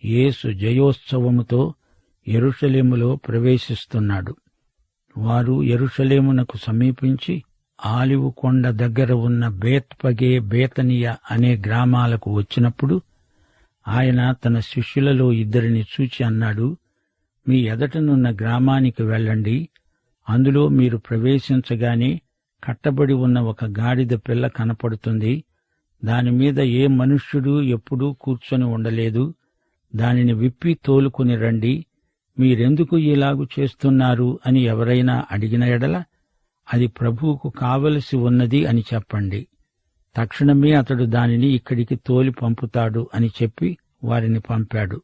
యేసు జయోత్సవముతో యెరూషలేములో ప్రవేశిస్తున్నాడు. వారు యెరూషలేమునకు సమీపించి ఆలివు కొండ దగ్గర ఉన్న బేత్పగే, బేతనియ అనే గ్రామాలకు వచ్చినప్పుడు ఆయన తన శిష్యులలో 2 చూచి అన్నాడు, మీ ఎదటనున్న గ్రామానికి వెళ్ళండి. అందులో మీరు ప్రవేశించగానే కట్టబడి ఉన్న ఒక గాడిద పిల్ల కనపడుతుంది. దానిమీద ఏ మనుష్యుడు ఎప్పుడూ కూర్చొని ఉండలేదు. దానిని విప్పి తోలుకుని రండి. మీరెందుకు ఇలాగు చేస్తున్నారు అని ఎవరైనా అడిగిన ఎడల అది ప్రభువుకు కావలసి ఉన్నది అని చెప్పండి. తక్షణమే అతడు దానిని ఇక్కడికి తోలి పంపుతాడు అని చెప్పి వారిని పంపాడు.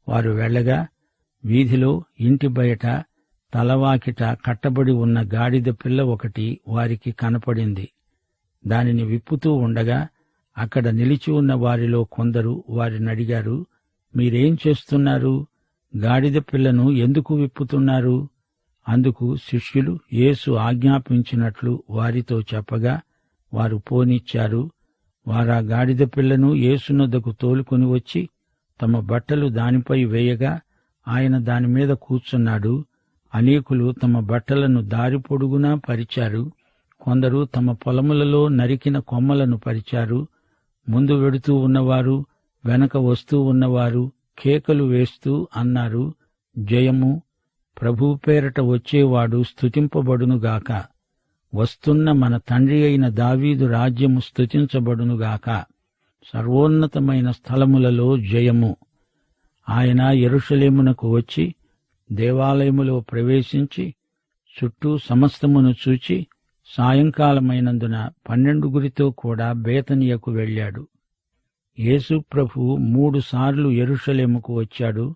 వారు వెళ్ళగా వీధిలో ఇంటి బయట తలవాకిట కట్టబడి ఉన్న గాడిద పిల్ల ఒకటి వారికి కనపడింది. దానిని విప్పుతూ ఉండగా అక్కడ నిలిచి ఉన్న వారిలో కొందరు వారినడిగారు, మీరేం చేస్తున్నారు? గాడిద పిల్లను ఎందుకు విప్పుతున్నారు? అందుకు శిష్యులు యేసు ఆజ్ఞాపించినట్లు వారితో చెప్పగా వారు పోనిచ్చారు. వారా గాడిద పిల్లను యేసునొద్దకు తోలుకొని వచ్చి తమ బట్టలు దానిపై వేయగా ఆయన దానిమీద కూర్చున్నాడు. అనేకులు తమ బట్టలను దారి పొడుగునా పరిచారు. కొందరు తమ పొలములలో నరికిన కొమ్మలను పరిచారు. ముందు వెడుతూ ఉన్నవారు, వెనక వస్తూ ఉన్నవారు కేకలు వేస్తూ అన్నారు, జయము! ప్రభువు పేరట వచ్చేవాడు స్తుతింపబడునుగాక. వస్తున్న మన తండ్రి అయిన దావీదు రాజ్యము స్తుతించబడునుగాక. సర్వోన్నతమైన స్థలములలో జయము. ఆయన యెరూషలేమునకు వచ్చి దేవాలయములో ప్రవేశించి చుట్టూ సమస్తమును చూచి సాయంకాలమైనందున 12 కూడా బేతనియకు వెళ్ళాడు. యేసు ప్రభువు 3 సార్లు యెరూషలేముకు వచ్చాడు.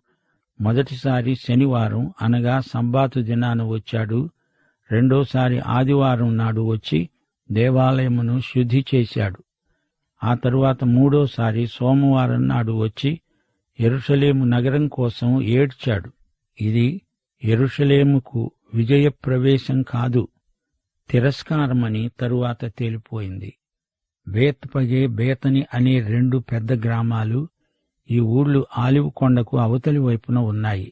మొదటిసారి శనివారం అనగా సంబాతు దినాన వచ్చాడు. రెండోసారి ఆదివారం నాడు వచ్చి దేవాలయమును శుద్ధి చేశాడు. ఆ తరువాత మూడోసారి సోమవారం నాడు వచ్చి యెరూషలేము నగరం కోసం ఏడ్చాడు. ఇది యెరూషలేముకు విజయప్రవేశం కాదు, తిరస్కారమని తరువాత తేలిపోయింది. బేత్పగే, బేతని అనే 2 పెద్ద గ్రామాలు ఈ ఊళ్ళు ఆలివ్ కొండకు అవతలి వైపున ఉన్నాయి.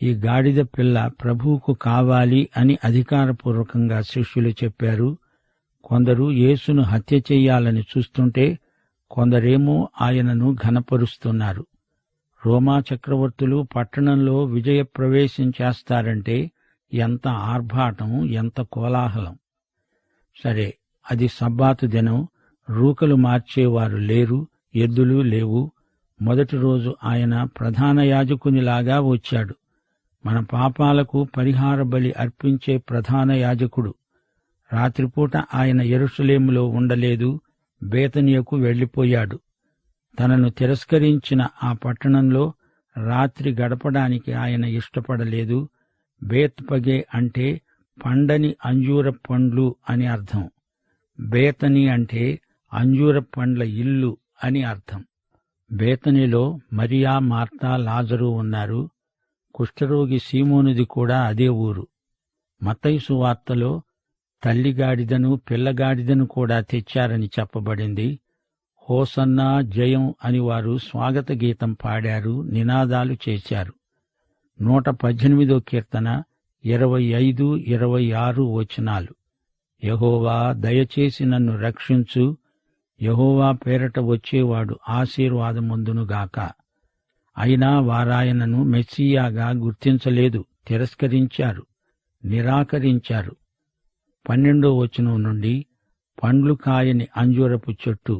ఈ గాడిద పిల్ల ప్రభువుకు కావాలి అని అధికారపూర్వకంగా శిష్యులు చెప్పారు. కొందరు యేసును హత్య చెయ్యాలని చూస్తుంటే కొందరేమో ఆయనను ఘనపరుస్తున్నారు. రోమా చక్రవర్తులు పట్టణంలో విజయప్రవేశం చేస్తారంటే ఎంత ఆర్భాటం, ఎంత కోలాహలం! సరే, అది సబ్బాతు దినం. రూకలు మార్చేవారు లేరు, ఎద్దులు లేవు. మొదటి రోజు ఆయన ప్రధాన యాజకునిలాగా వచ్చాడు. మన పాపాలకు పరిహార బలి అర్పించే ప్రధాన యాజకుడు. రాత్రిపూట ఆయన యెరూషలేములో ఉండలేదు, బేతనియకు వెళ్లిపోయాడు. తనను తిరస్కరించిన ఆ పట్టణంలో రాత్రి గడపడానికి ఆయన ఇష్టపడలేదు. బేత్పగే అంటే పండని అంజూర పండ్లు అని అర్థం. బేతని అంటే అంజూర పండ్ల ఇల్లు అని అర్థం. బేతనిలో మరియా, మార్తా, లాజరు ఉన్నారు. కుష్ఠరోగి సీమోనుది కూడా అదే ఊరు. మత్తయి సువార్తలో తల్లిగాడిదను పిల్లగాడిదను కూడా తెచ్చారని చెప్పబడింది. హోసన్నా, జయం అని వారు స్వాగత గీతం పాడారు, నినాదాలు చేశారు. 118 కీర్తన 25, 26 వచనాలు. యెహోవా, దయచేసి నన్ను రక్షించు. యెహోవా పేరట వచ్చేవాడు ఆశీర్వాదమొందునుగాక. అయినా వారాయనను మెస్సీయాగా గుర్తించలేదు, తిరస్కరించారు, నిరాకరించారు. 12వ వచనం నుండి పండ్లు కాయని అంజూరపు చెట్టు.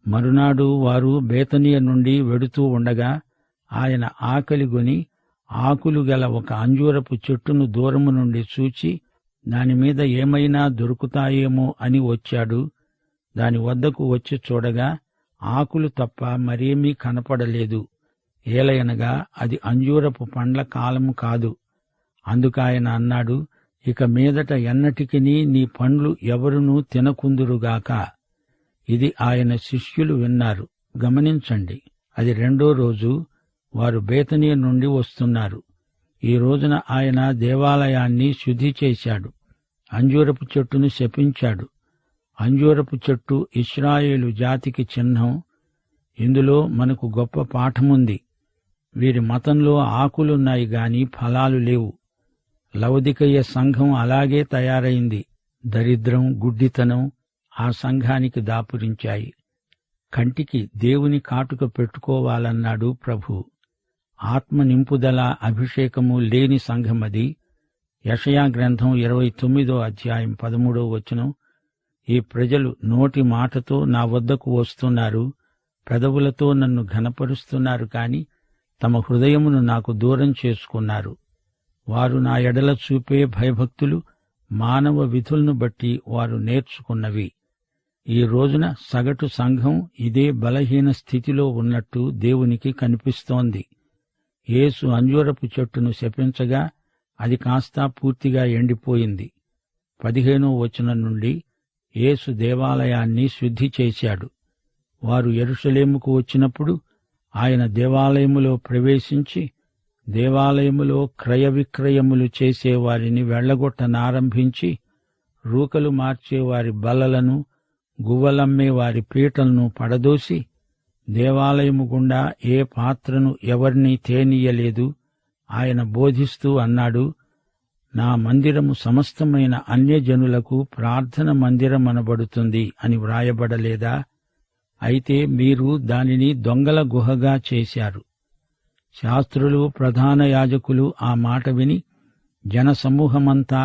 మరునాడు వారు బేతనియ నుండి వెడుతూ ఉండగా ఆయన ఆకలిగొని ఆకులు గల ఒక అంజూరపు చెట్టును దూరము నుండి చూచి దానిమీద ఏమైనా దొరుకుతాయేమో అని వచ్చాడు. దాని వద్దకు వచ్చి చూడగా ఆకులు తప్ప మరేమీ కనపడలేదు. ఏలయనగా అది అంజూరపు పండ్ల కాలము కాదు. అందుకాయన అన్నాడు, ఇక మీదట ఎన్నటికినీ నీ పండ్లు ఎవరునూ తినకుందురుగాక. ఇది ఆయన శిష్యులు విన్నారు. గమనించండి, అది 2వ రోజు. వారు బేతనియ నుండి వస్తున్నారు. ఈ రోజున ఆయన దేవాలయాన్ని శుద్ధి చేశాడు. అంజూరపు చెట్టును శపించాడు. అంజూరపు చెట్టు ఇశ్రాయేలు జాతికి చిహ్నం. ఇందులో మనకు గొప్ప పాఠముంది. వీరి మతంలో ఆకులున్నాయి గాని ఫలాలు లేవు. లవొదికయ సంఘం అలాగే తయారైంది. దరిద్రం, గుడ్డితనం ఆ సంఘానికి దాపురించాయి. కంటికి దేవుని కాటుక పెట్టుకోవాలన్నాడు ప్రభు. ఆత్మ నింపుదల, అభిషేకము లేని సంఘమది. యెషయా గ్రంథం 29వ అధ్యాయం 13వ వచనం. ఈ ప్రజలు నోటి మాటతో నా వద్దకు వస్తున్నారు, పెదవులతో నన్ను ఘనపరుస్తున్నారు కాని తమ హృదయమును నాకు దూరం చేసుకున్నారు. వారు నా ఎడల చూపే భయభక్తులు మానవ విధులను బట్టి వారు నేర్చుకున్నవి. ఈ రోజున సగటు సంఘం ఇదే బలహీన స్థితిలో ఉన్నట్టు దేవునికి కనిపిస్తోంది. యేసు అంజూరపు చెట్టును శపించగా అది కాస్త పూర్తిగా ఎండిపోయింది. 15వ వచనం నుండి యేసు దేవాలయాన్ని శుద్ధి చేశాడు. వారు యెరూషలేముకు వచ్చినప్పుడు ఆయన దేవాలయములో ప్రవేశించి దేవాలయములో క్రయ విక్రయములు చేసేవారిని వెళ్లగొట్టనారంభించి రూకలు మార్చేవారి బల్లలను, గువ్వలమ్మే వారి పీటలను పడదోసి దేవాలయము గుండా ఏ పాత్రను ఎవర్నీ తేనీయలేదు. ఆయన బోధిస్తూ అన్నాడు, నా మందిరము సమస్తమైన అన్యజనులకు ప్రార్థన మందిరమనబడుతుంది అని వ్రాయబడలేదా? అయితే మీరు దానిని దొంగల గుహగా చేశారు. శాస్త్రులు, ప్రధాన యాజకులు ఆ మాట విని జనసమూహమంతా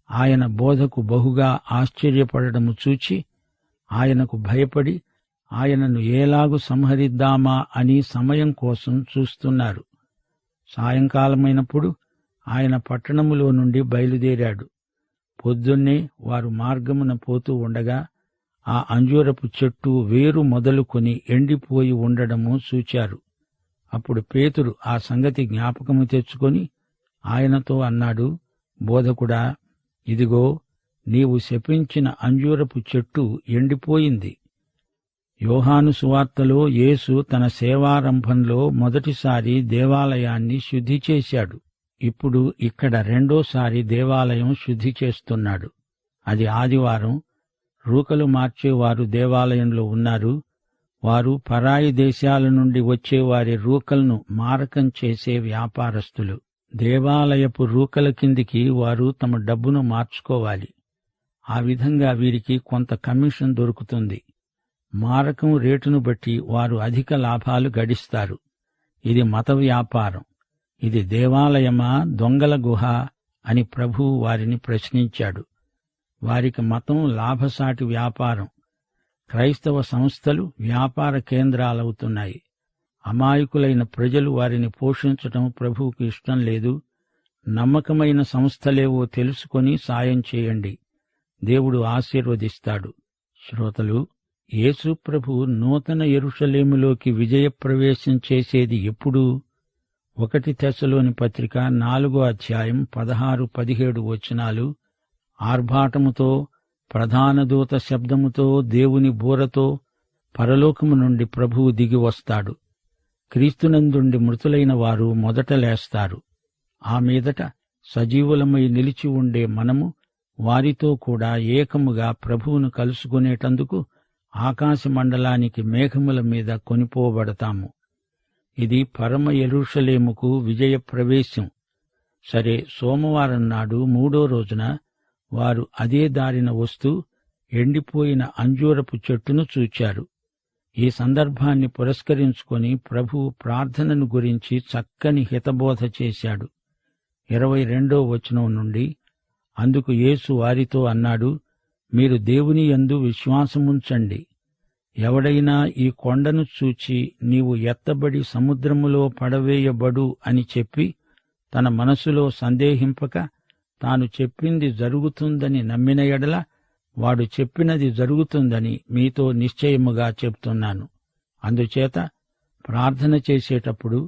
ఆయన బోధకు బహుగా ఆశ్చర్యపడటము చూచి ఆయనకు భయపడి ఆయనను ఏలాగు సంహరిద్దామా అని సమయం కోసం చూస్తున్నారు. సాయంకాలమైనప్పుడు ఆయన పట్టణములో నుండి బయలుదేరాడు. పొద్దున్నే వారు మార్గమున పోతూ ఉండగా ఆ అంజూరపు చెట్టు వేరు మొదలుకొని ఎండిపోయి ఉండడము చూచారు. అప్పుడు పేతురు ఆ సంగతి జ్ఞాపకము తెచ్చుకొని ఆయనతో అన్నాడు, బోధకుడా, ఇదిగో నీవు శపించిన అంజూరపు చెట్టు ఎండిపోయింది. యోహాను సువార్తలో యేసు తన సేవారంభంలో మొదటిసారి దేవాలయాన్ని శుద్ధి చేశాడు. ఇప్పుడు ఇక్కడ రెండోసారి దేవాలయం శుద్ధి చేస్తున్నాడు. అది ఆదివారం. రూకలు మార్చేవారు దేవాలయంలో ఉన్నారు. వారు పరాయి దేశాల నుండి వచ్చేవారి రూకలను మారకం చేసే వ్యాపారస్తులు. దేవాలయపు రూకల కిందికి వారు తమ డబ్బును మార్చుకోవాలి. ఆ విధంగా వీరికి కొంత కమిషన్ దొరుకుతుంది. మారకం రేటును బట్టి వారు అధిక లాభాలు గడిస్తారు. ఇది మత వ్యాపారం. ఇది దేవాలయమా, దొంగల గుహ అని ప్రభువు వారిని ప్రశ్నించాడు. వారికి మతం లాభసాటి వ్యాపారం. క్రైస్తవ సంస్థలు వ్యాపార కేంద్రాలవుతున్నాయి. అమాయకులైన ప్రజలు వారిని పోషించటం ప్రభువుకు ఇష్టం లేదు. నమ్మకమైన సంస్థలేవో తెలుసుకొని సాయం చేయండి. దేవుడు ఆశీర్వదిస్తాడు. శ్రోతలు, యేసు ప్రభు నూతన యెరూషలేములోకి విజయప్రవేశం చేసేది ఎప్పుడు? 1 తెస్సలోని పత్రిక 4వ అధ్యాయం 16-17 వచనాలు. ఆర్భాటముతో, ప్రధాన దూత శబ్దముతో, దేవుని బూరతో పరలోకము నుండి ప్రభువు దిగి వస్తాడు. క్రీస్తునందుండి మృతులైన వారు మొదట లేస్తారు. ఆ మీదట సజీవులమై నిలిచి ఉండే మనము వారితో కూడా ఏకముగా ప్రభువును కలుసుకునేటందుకు ఆకాశమండలానికి మేఘముల మీద కొనిపోబడతాము. ఇది పరమ యెరూషలేముకు విజయప్రవేశం. సరే, సోమవారం నాడు 3వ రోజున వారు అదే దారిన వస్తూ ఎండిపోయిన అంజూరపు చెట్టును చూచారు. ఈ సందర్భాన్ని పురస్కరించుకొని ప్రభువు ప్రార్థనను గురించి చక్కని హితబోధ చేశాడు. 22వ వచనం నుండి, అందుకు యేసు వారితో అన్నాడు, మీరు దేవుని యందు విశ్వాసముంచండి. ఎవడైనా ఈ కొండను చూచి నీవు ఎత్తబడి సముద్రములో పడవేయబడు అని చెప్పి తన మనసులో సందేహింపక తాను చెప్పింది జరుగుతుందని నమ్మిన ఎడల వాడు చెప్పినది జరుగుతుందని మీతో నిశ్చయముగా చెప్తున్నాను. అందుచేత ప్రార్థన చేసేటప్పుడు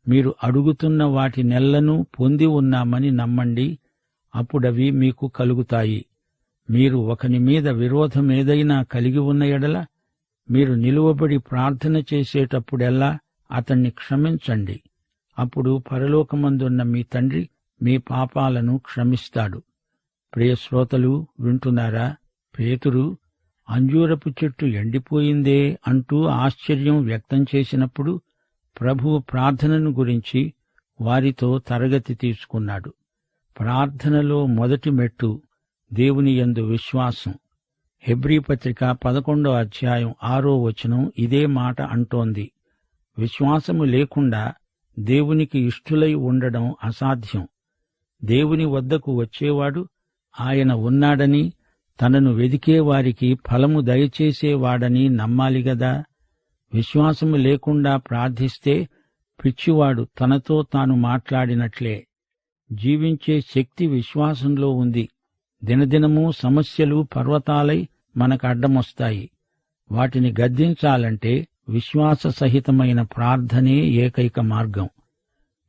మీరు అడుగుతున్న వాటి నెల్లను పొంది ఉన్నామని నమ్మండి. అప్పుడవి మీకు కలుగుతాయి. మీరు ఒకని మీద విరోధమేదైనా కలిగి ఉన్న ఎడల మీరు నిలువబడి ప్రార్థన చేసేటప్పుడెల్లా అతన్ని క్షమించండి. అప్పుడు పరలోకమందున్న మీ తండ్రి మీ పాపాలను క్షమిస్తాడు. ప్రియ శ్రోతలు, వింటున్నారా? పేతురు అంజూరపు చెట్టు ఎండిపోయిందే అంటూ ఆశ్చర్యం వ్యక్తం చేసినప్పుడు ప్రభువు ప్రార్థనను గురించి వారితో తరగతి తీసుకున్నాడు. ప్రార్థనలో మొదటి మెట్టు దేవుని యందు విశ్వాసం. హెబ్రీ పత్రిక 11వ అధ్యాయం 6వ వచనం ఇదే మాట అంటోంది. విశ్వాసము లేకుండా దేవునికి ఇష్టులై ఉండడం అసాధ్యం. దేవుని వద్దకు వచ్చేవాడు ఆయన ఉన్నాడని, తనను వెదికేవారికి ఫలము దయచేసేవాడని నమ్మాలిగదా. విశ్వాసము లేకుండా ప్రార్థిస్తే పిచ్చివాడు తనతో తాను మాట్లాడినట్లే. జీవించే శక్తి విశ్వాసంలో ఉంది. దినదినమూ సమస్యలు పర్వతాలై మనకు అడ్డమొస్తాయి. వాటిని గద్దించాలంటే విశ్వాస సహితమైన ప్రార్థనే ఏకైక మార్గం.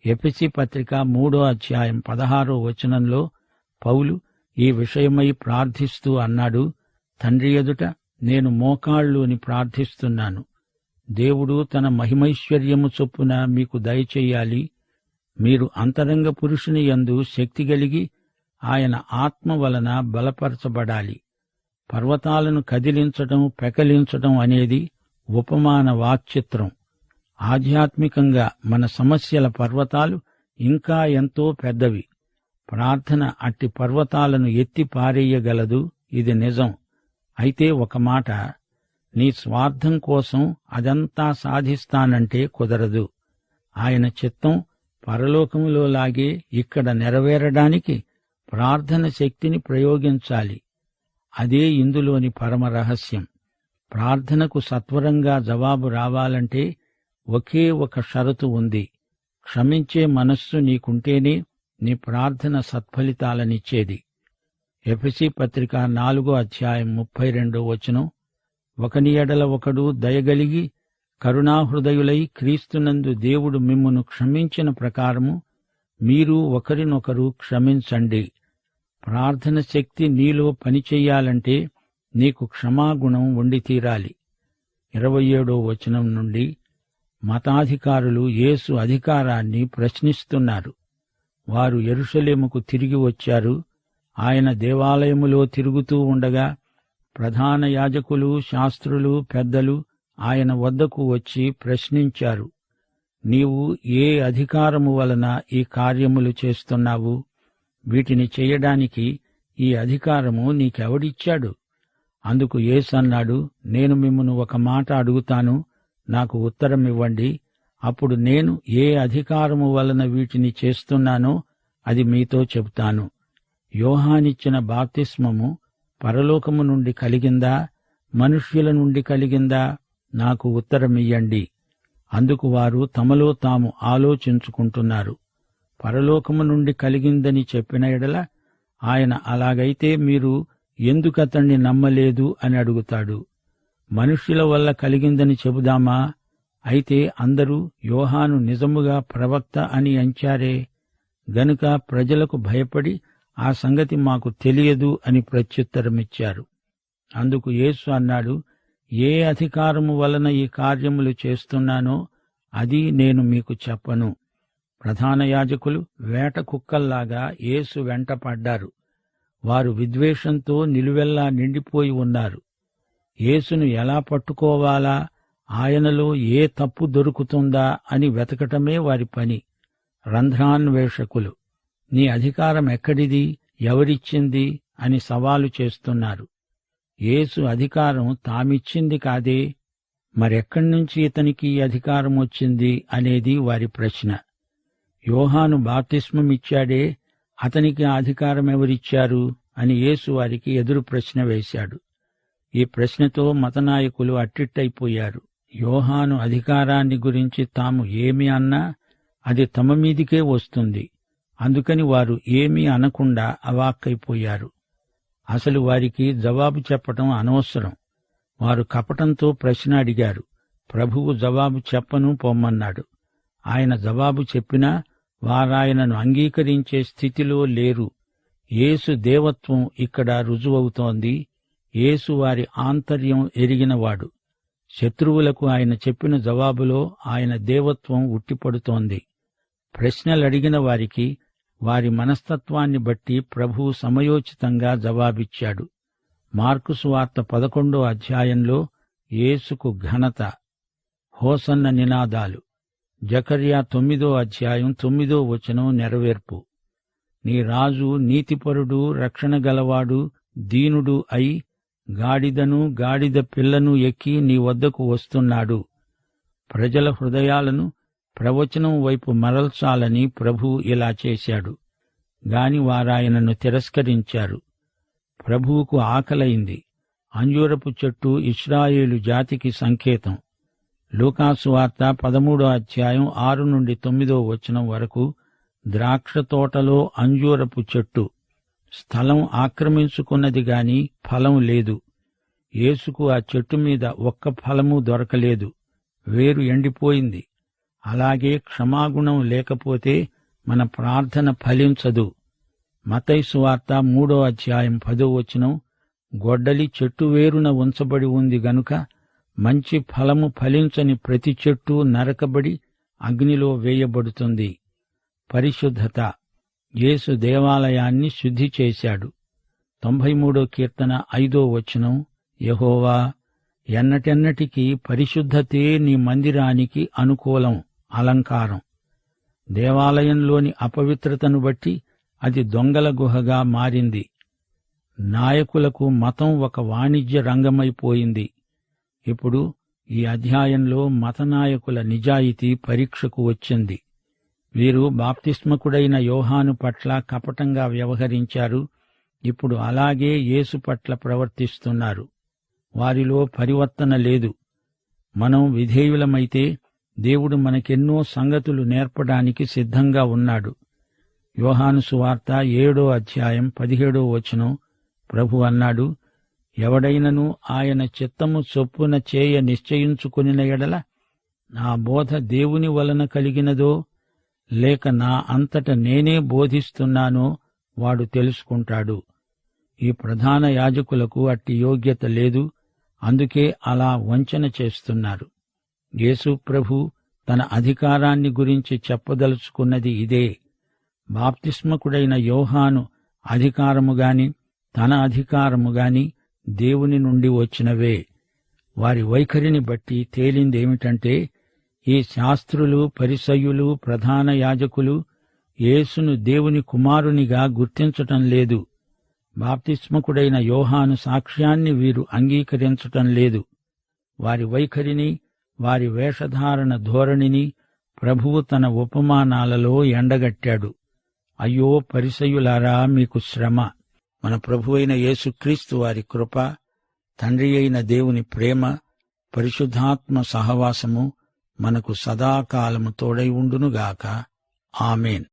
ఎఫెసీ పత్రిక 3వ అధ్యాయం 16వ వచనంలో పౌలు ఈ విషయమై ప్రార్థిస్తూ అన్నాడు, తండ్రి ఎదుట నేను మోకాళ్ళూని ప్రార్థిస్తున్నాను. దేవుడు తన మహిమైశ్వర్యము చొప్పున మీకు దయచెయ్యాలి. మీరు అంతరంగ పురుషుని యందు శక్తి గలిగి ఆయన ఆత్మ వలన బలపరచబడాలి. పర్వతాలను కదిలించటం, పెకలించటం అనేది ఉపమాన వాక్చిత్రం. ఆధ్యాత్మికంగా మన సమస్యల పర్వతాలు ఇంకా ఎంతో పెద్దవి. ప్రార్థన అట్టి పర్వతాలను ఎత్తి పారేయగలదు, ఇది నిజం. అయితే ఒక మాట, నీ స్వార్థం కోసం అదంతా సాధిస్తానంటే కుదరదు. ఆయన చిత్తం పరలోకములోలాగే ఇక్కడ నెరవేరడానికి ప్రార్థన శక్తిని ప్రయోగించాలి. అదే ఇందులోని పరమ రహస్యం. ప్రార్థనకు సత్వరంగా జవాబు రావాలంటే ఒకే ఒక షరతు ఉంది. క్షమించే మనస్సు నీకుంటేనే నీ ప్రార్థన సత్ఫలితాలనిచ్చేది. ఎఫెసీ పత్రిక 4వ అధ్యాయం 32వ వచనం, ఒకని ఎడల ఒకడు దయగలిగి కరుణాహృదయులై క్రీస్తునందు దేవుడు మిమ్మును క్షమించిన ప్రకారము మీరు ఒకరినొకరు క్షమించండి. ప్రార్థన శక్తి నీలో పనిచెయ్యాలంటే నీకు క్షమాగుణం ఉండి తీరాలి. 27వ వచనం నుండి మతాధికారులు యేసు అధికారాన్ని ప్రశ్నిస్తున్నారు. వారు యెరూషలేముకు తిరిగి వచ్చారు. ఆయన దేవాలయములో తిరుగుతూ ఉండగా ప్రధాన యాజకులు, శాస్త్రులు, పెద్దలు ఆయన వద్దకు వచ్చి ప్రశ్నించారు, నీవు ఏ అధికారము వలన ఈ కార్యములు చేస్తున్నావు? వీటిని చెయ్యడానికి ఈ అధికారము నీకెవడిచ్చాడు? అందుకు యేసు అన్నాడు, నేను మిమ్మును ఒక మాట అడుగుతాను, నాకు ఉత్తరమివ్వండి. అప్పుడు నేను ఏ అధికారము వలన వీటిని చేస్తున్నానో అది మీతో చెబుతాను. యోహానిచ్చిన బాప్తిస్మము పరలోకము నుండి కలిగిందా, మనుష్యుల నుండి కలిగిందా? నాకు ఉత్తరమియ్యండి. అందుకు వారు తమలో తాము ఆలోచించుకుంటున్నారు. పరలోకము నుండి కలిగిందని చెప్పిన ఎడల ఆయన అలాగైతే మీరు ఎందుకతణ్ణి నమ్మలేదు అని అడుగుతాడు. మనుష్యుల వల్ల కలిగిందని చెబుదామా? అయితే అందరూ యోహాను నిజముగా ప్రవక్త అని అంచారే. గనుక ప్రజలకు భయపడి ఆ సంగతి మాకు తెలియదు అని ప్రత్యుత్తరమిచ్చారు. అందుకు యేసు అన్నాడు, ఏ అధికారము వలన ఈ కార్యములు చేస్తున్నానో అది నేను మీకు చెప్పను. ప్రధాన యాజకులు వేట కుక్కల్లాగా యేసు వెంట పడ్డారు. వారు విద్వేషంతో నిలువెల్లా నిండిపోయి ఉన్నారు. యేసును ఎలా పట్టుకోవాలా, ఆయనలో ఏ తప్పు దొరుకుతుందా అని వెతకటమే వారి పని. రంధ్రాన్వేషకులు. నీ అధికారం ఎక్కడిది, ఎవరిచ్చింది అని సవాలు చేస్తున్నారు. యేసు అధికారం తామిచ్చింది కాదే, మరెక్కడ్నుంచి ఇతనికి ఈ అధికారం వచ్చింది అనేది వారి ప్రశ్న. యోహాను బాప్తిస్మమిచ్చాడే, అతనికి ఆ అధికారం ఎవరిచ్చారు అని యేసు వారికి ఎదురు ప్రశ్న వేశాడు. ఈ ప్రశ్నతో మతనాయకులు అట్టిట్టయిపోయారు. యోహాను అధికారాన్ని గురించి తాము ఏమి అన్నా అది తమ మీదికే వస్తుంది. అందుకని వారు ఏమీ అనకుండా అవాక్కైపోయారు. అసలు వారికి జవాబు చెప్పటం అనవసరం. వారు కపటంతో ప్రశ్న అడిగారు. ప్రభువు జవాబు చెప్పను పొమ్మన్నాడు. ఆయన జవాబు చెప్పినా వారాయనను అంగీకరించే స్థితిలో లేరు. యేసు దేవత్వం ఇక్కడ రుజువవుతోంది. యేసు వారి ఆంతర్యం ఎరిగినవాడు. శత్రువులకు ఆయన చెప్పిన జవాబులో ఆయన దేవత్వం ఉట్టిపడుతోంది. ప్రశ్నలడిగిన వారికి వారి మనస్తత్వాన్ని బట్టి ప్రభువు సమయోచితంగా జవాబిచ్చాడు. మార్కు సువార్త 11వ అధ్యాయంలో యేసుకు ఘనత, హోసన్న నినాదాలు. జకర్యా 9:9 నెరవేర్పు. నీ రాజు నీతిపరుడు, రక్షణ గలవాడు, దీనుడు అయి గాడిదను గాడిద పిల్లను ఎక్కి నీ వద్దకు వస్తున్నాడు. ప్రజల హృదయాలను ప్రవచనం వైపు మరల్చాలని ప్రభువు ఇలా చేశాడు. గాని వారాయనను తిరస్కరించారు. ప్రభువుకు ఆకలైంది. అంజూరపు చెట్టు ఇశ్రాయేలు జాతికి సంకేతం. లూకాసు వార్త 13:6-9 వరకు ద్రాక్ష తోటలో అంజూరపు చెట్టు. స్థలం ఆక్రమించుకున్నది గాని ఫలం లేదు. యేసుకు ఆ చెట్టు మీద ఒక్క ఫలమూ దొరకలేదు. వేరు ఎండిపోయింది. అలాగే క్షమాగుణం లేకపోతే మన ప్రార్థన ఫలించదు. మత్తయి సువార్త 3:10 గొడ్డలి చెట్టు వేరున ఉంచబడి ఉంది గనుక మంచి ఫలము ఫలించని ప్రతి చెట్టు నరకబడి అగ్నిలో వేయబడుతుంది. పరిశుద్ధత. యేసు దేవాలయాన్ని శుద్ధి చేశాడు. 93 కీర్తన 5 యెహోవా, ఎన్నటెన్నటికీ పరిశుద్ధతే నీ మందిరానికి అనుకూలం, అలంకారం. దేవాలయంలోని అపవిత్రతను బట్టి అది దొంగల గుహగా మారింది. నాయకులకు మతం ఒక వాణిజ్య రంగమైపోయింది. ఇప్పుడు ఈ అధ్యాయంలో మతనాయకుల నిజాయితీ పరీక్షకు వచ్చింది. వీరు బాప్తిస్మకుడైన యోహాను పట్ల కపటంగా వ్యవహరించారు. ఇప్పుడు అలాగే యేసు పట్ల ప్రవర్తిస్తున్నారు. వారిలో పరివర్తన లేదు. మనం విధేయులమైతే దేవుడు మనకెన్నో సంగతులు నేర్పడానికి సిద్ధంగా ఉన్నాడు. యోహాను సువార్త 7:17 ప్రభు అన్నాడు, ఎవడైనను ఆయన చిత్తము చొప్పున చేయ నిశ్చయించుకొనిన ఎడల నా బోధ దేవుని వలన కలిగినదో లేక నా అంతట నేనే బోధిస్తున్నానో వాడు తెలుసుకుంటాడు. ఈ ప్రధాన యాజకులకు అట్టి యోగ్యత లేదు. అందుకే అలా వంచన చేస్తున్నారు. యేసు ప్రభు తన అధికారాన్ని గురించి చెప్పదలుచుకున్నది ఇదే. బాప్తిస్మకుడైన యోహాను అధికారముగాని తన అధికారముగాని దేవుని నుండి వచ్చినవే. వారి వైఖరిని బట్టి తేలిందేమిటంటే ఈ శాస్త్రులు, పరిసయ్యులు, ప్రధాన యాజకులు యేసును దేవుని కుమారునిగా గుర్తించటం లేదు. బాప్తిస్మకుడైన యోహాను సాక్ష్యాన్ని వీరు అంగీకరించటం లేదు. వారి వైఖరిని, వారి వేషధారణ ధోరణిని ప్రభువు తన ఉపమానాలలో ఎండగట్టాడు. అయ్యో పరిసయ్యులారా, మీకు శ్రమ! మన ప్రభువైన యేసుక్రీస్తు వారి కృప, తండ్రి అయిన దేవుని ప్రేమ, పరిశుద్ధాత్మ సహవాసము మనకు సదాకాలము తోడై ఉండునుగాక. ఆమేన్.